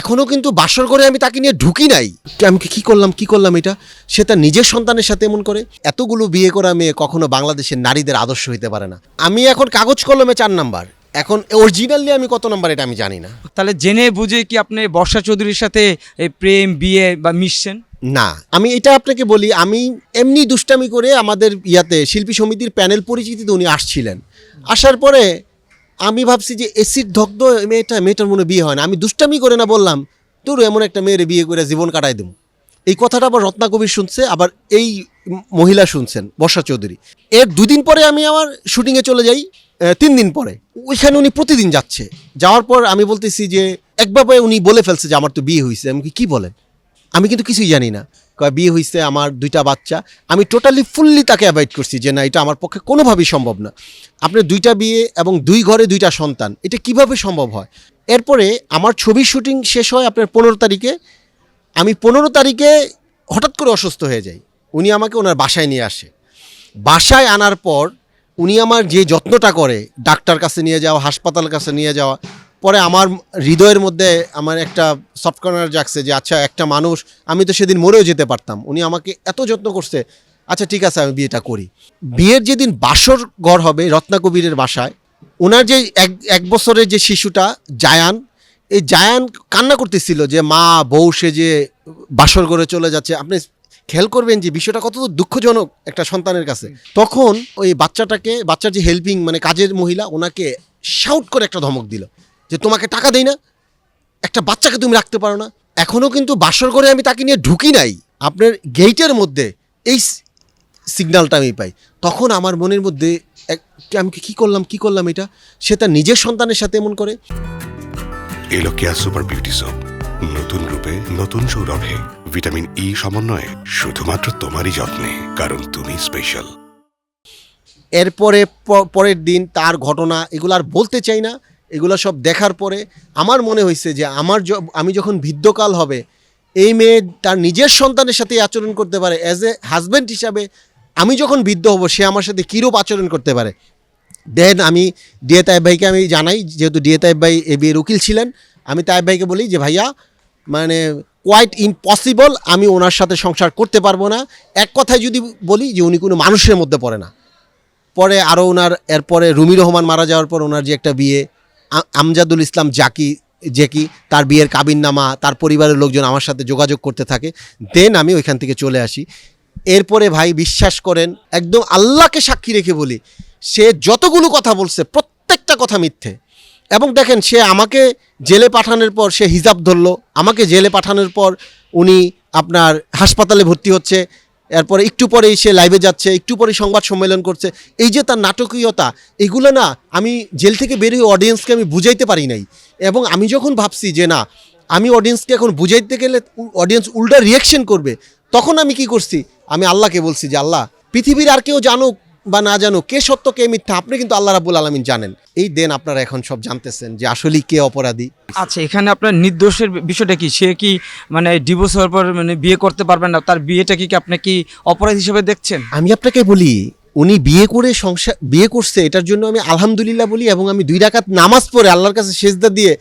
এখনো কিন্তু বাসর ঘরে আমি তাকে নিয়ে ঢুকি নাই। আমি কি করলাম এটা, সে তার নিজের সন্তানের সাথে এমন করে। এতগুলো বিয়ে করা মেয়ে কখনো বাংলাদেশের নারীদের আদর্শ হইতে পারে না। আমি এখন কাগজ কলমে 4 নাম্বার, এখন অরিজিনালি আমি কত নাম্বার এটা আমি জানি না। তাহলে জেনে বুঝে কি আপনি বর্ষা চৌধুরীর সাথে এই প্রেম বিয়ে বা মিশছেন? না, আমি এটা আপনাকে বলি, আমি এমনি দুষ্টামি করে আমাদের শিল্পী সমিতির প্যানেল পরিচিতিতে উনি আসছিলেন। আসার পরে আমি ভাবছি যে এসিড দগ্ধ মেয়েটার মনে বিয়ে হয় না। আমি দুষ্টামি করে না বললাম, তোর এমন একটা মেয়ের বিয়ে করে জীবন কাটাই দেব। এই কথাটা আবার রত্না কবির শুনছে, আবার এই মহিলা শুনছেন বর্ষা চৌধুরী। এর 2 দিন পরে আমি আমার শুটিংয়ে চলে যাই। 3 দিন পরে ওইখানে উনি প্রতিদিন যাচ্ছে। যাওয়ার পর আমি বলতেছি যে একভাবে উনি বলে ফেলছে যে আমার তো বিয়ে হয়েছে। আমি কি বলেন, আমি কিন্তু কিছুই জানি না। বিয়ে হয়েছে, আমার 2টা বাচ্চা। আমি টোটালি ফুললি তাকে অ্যাভয়েড করছি যে না, এটা আমার পক্ষে কোনোভাবেই সম্ভব না। আপনার 2টা বিয়ে এবং 2 ঘরে 2টা সন্তান, এটা কিভাবে সম্ভব হয়? এরপরে আমার ছবির শুটিং শেষ হয় আপনার 15 তারিখে। আমি 15 তারিখে হঠাৎ করে অসুস্থ হয়ে যাই। উনি আমাকে ওনার বাসায় নিয়ে আসে। বাসায় আনার পর উনি আমার যে যত্নটা করে, ডাক্তার কাছে নিয়ে যাওয়া, হাসপাতাল কাছে নিয়ে যাওয়া, পরে আমার হৃদয়ের মধ্যে আমার একটা সফট কর্নার জাগছে যে আচ্ছা, একটা মানুষ, আমি তো সেদিন মরেও যেতে পারতাম, উনি আমাকে এত যত্ন করছে, আচ্ছা ঠিক আছে আমি বিয়েটা করি। বিয়ের যেদিন বাসর ঘর হবে রত্না কবিরের বাসায়, ওনার যে এক বছরের যে শিশুটা জায়ান, এই জায়ান কান্না করতেছিল যে মা বউ সে যে বাসর ঘরে চলে যাচ্ছে। আপনি খেয়াল করবেন যে বিষয়টা কত দুঃখজনক একটা সন্তানের কাছে। তখন ওই বাচ্চার যে হেল্পিং মানে কাজের মহিলা, ওনাকে শাউট করে একটা ধমক দিল যে তোমাকে টাকা দেই না, একটা বাচ্চাকে তুমি রাখতে পারো না। এখনও কিন্তু বাসর ঘরে আমি তাকে নিয়ে ঢুকি নাই। আপনার গেইটের মধ্যে এই সিগন্যালটা আমি পাই। তখন আমার মনের মধ্যে আমি কি করলাম এটা, সে তার নিজের সন্তানের সাথে এমন করে। এলো কেয়া সুপার বিউটি সোপ, নতুন রূপে নতুন সৌরভে, ভিটামিন ই সমন্বয়ে, শুধুমাত্র তোমারই যত্নে, কারণ তুমি স্পেশাল। এরপরে পরের দিন তার ঘটনা, এগুলো আর বলতে চাই না। এগুলো সব দেখার পরে আমার মনে হয়েছে যে আমি যখন বৃদ্ধকাল হবে, এই মেয়ে তার নিজের সন্তানের সাথে আচরণ করতে পারে, অ্যাজ এ হাজব্যান্ড হিসাবে আমি যখন বৃদ্ধ হব, সে আমার সাথে কীরূপ আচরণ করতে পারে। দেন আমি ডিএ তাইব ভাইকে আমি জানাই, যেহেতু ডিএ তাইব ভাই এ বিয়ের উকিল ছিলেন, আমি তাইব ভাইকে বলি যে ভাইয়া, মানে কোয়াইট ইম্পসিবল, আমি ওনার সাথে সংসার করতে পারবো না। এক কথায় যদি বলি যে উনি কোনো মানুষের মধ্যে পড়ে না। পরে আরও এরপরে রুমি রহমান মারা যাওয়ার পর ওনার যে একটা বিয়ে, আমজাদুল ইসলাম জেকি, তার বিয়ের কাবিননামা, তার পরিবারের লোকজন আমার সাথে যোগাযোগ করতে থাকে। দেন আমি ওইখান থেকে চলে আসি। এরপরে ভাই বিশ্বাস করেন, একদম আল্লাহকে সাক্ষী রেখে বলি, সে যতগুলো কথা বলছে প্রত্যেকটা কথা মিথ্যে। এবং দেখেন, সে আমাকে জেলে পাঠানোর পর সে হিজাব ধরলো, আমাকে জেলে পাঠানোর পর উনি আপনার হাসপাতালে ভর্তি হচ্ছে, এরপরে একটু পরেই সে লাইভে যাচ্ছে, একটু পরেই সংবাদ সম্মেলন করছে। এই যে তার নাটকীয়তা, এগুলো না আমি জেল থেকে বেরিয়ে অডিয়েন্সকে আমি বুঝাইতে পারি নাই। এবং আমি যখন ভাবছি যে না, আমি অডিয়েন্সকে এখন বুঝাইতে গেলে অডিয়েন্স উল্টা রিয়াকশন করবে, তখন আমি কি করছি, আমি আল্লাহকে বলছি যে আল্লাহ, পৃথিবীর আর কেউ জানুক বা না জানুক, কে সত্য কে মিথ্যা, আপনি কিন্তু আল্লাহ রাব্বুল আলামিন জানেন। এই দেন আপনারা এখন সব জানতেছেন যে আসলেই কে অপরাধী। আচ্ছা, এখানে আপনার নির্দোষের বিষয়টা কি? সে কি মানে ডিভোর্স হওয়ার পর মানে বিয়ে করতে পারবেন না, তার বিয়েটা কি আপনি কি অপরাধ হিসেবে দেখছেন? আমি আপনাকে বলি, উনি বিয়ে করছে, এটার জন্য আমি আলহামদুলিল্লাহ বলি। এবং আমি 2 রাকাত নামাজ পড়ে আল্লাহর কাছে সেজদা দিয়ে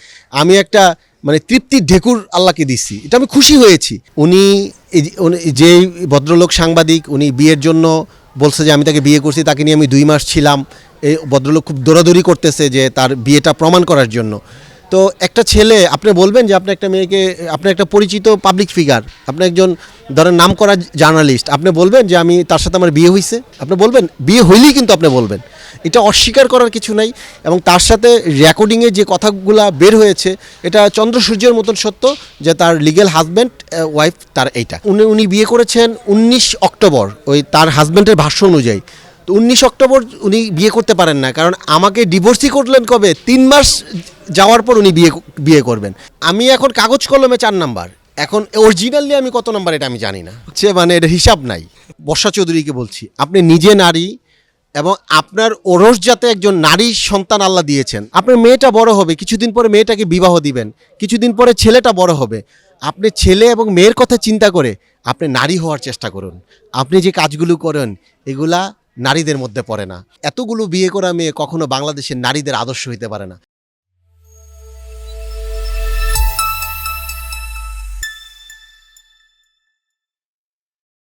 আমি একটা মানে তৃপ্তির ঢেকুর আল্লাহকে দিচ্ছি, এটা আমি খুশি হয়েছি। উনি যেই ভদ্রলোক সাংবাদিক, উনি বিয়ের জন্য বলছে যে আমি তাকে বিয়ে করছি, তাকে নিয়ে আমি 2 মাস ছিলাম। এই ভদ্রলোক খুব দৌড়াদৌড়ি করতেছে যে তার বিয়েটা প্রমাণ করার জন্য। তো একটা ছেলে, আপনি বলবেন যে আপনি একটা মেয়েকে, আপনি একটা পরিচিত পাবলিক ফিগার, আপনি একজন ধরেন নাম করা জার্নালিস্ট, আপনি বলবেন যে আমি তার সাথে আমার বিয়ে হয়েছে, আপনি বলবেন, বিয়ে হইলেই কিন্তু আপনি বলবেন, এটা অস্বীকার করার কিছু নাই। এবং তার সাথে রেকর্ডিংয়ে যে কথাগুলো বের হয়েছে, এটা চন্দ্র সূর্যের মতন সত্য যে তার লিগ্যাল হাজব্যান্ড ওয়াইফ তার এইটা। উনি বিয়ে করেছেন 19 অক্টোবর, ওই তার হাজব্যান্ডের ভাষ্য অনুযায়ী। তো 19 অক্টোবর উনি বিয়ে করতে পারেন না, কারণ আমাকে ডিভোর্সই করলেন কবে, 3 মাস যাওয়ার পর উনি বিয়ে করবেন। আমি এখন কাগজ কলমে 4 নাম্বার, এখন অরিজিনালি আমি কত নাম্বার এটা আমি জানি না, হচ্ছে মানে এটা হিসাব নাই। বর্ষা চৌধুরীকে বলছি, আপনি নিজে নারী এবং আপনার ওরস যাতে একজন নারী সন্তান আল্লাহ দিয়েছেন। আপনার মেয়েটা বড় হবে, কিছুদিন পরে মেয়েটাকে বিবাহ দিবেন, কিছুদিন পরে ছেলেটা বড় হবে। আপনি ছেলে এবং মেয়ের কথা চিন্তা করে আপনি নারী হওয়ার চেষ্টা করুন। আপনি যে কাজগুলো করেন এগুলা নারীদের মধ্যে পড়ে না। এতগুলো বিয়ে করা মেয়ে কখনো বাংলাদেশের নারীদের আদর্শ হইতে পারে না।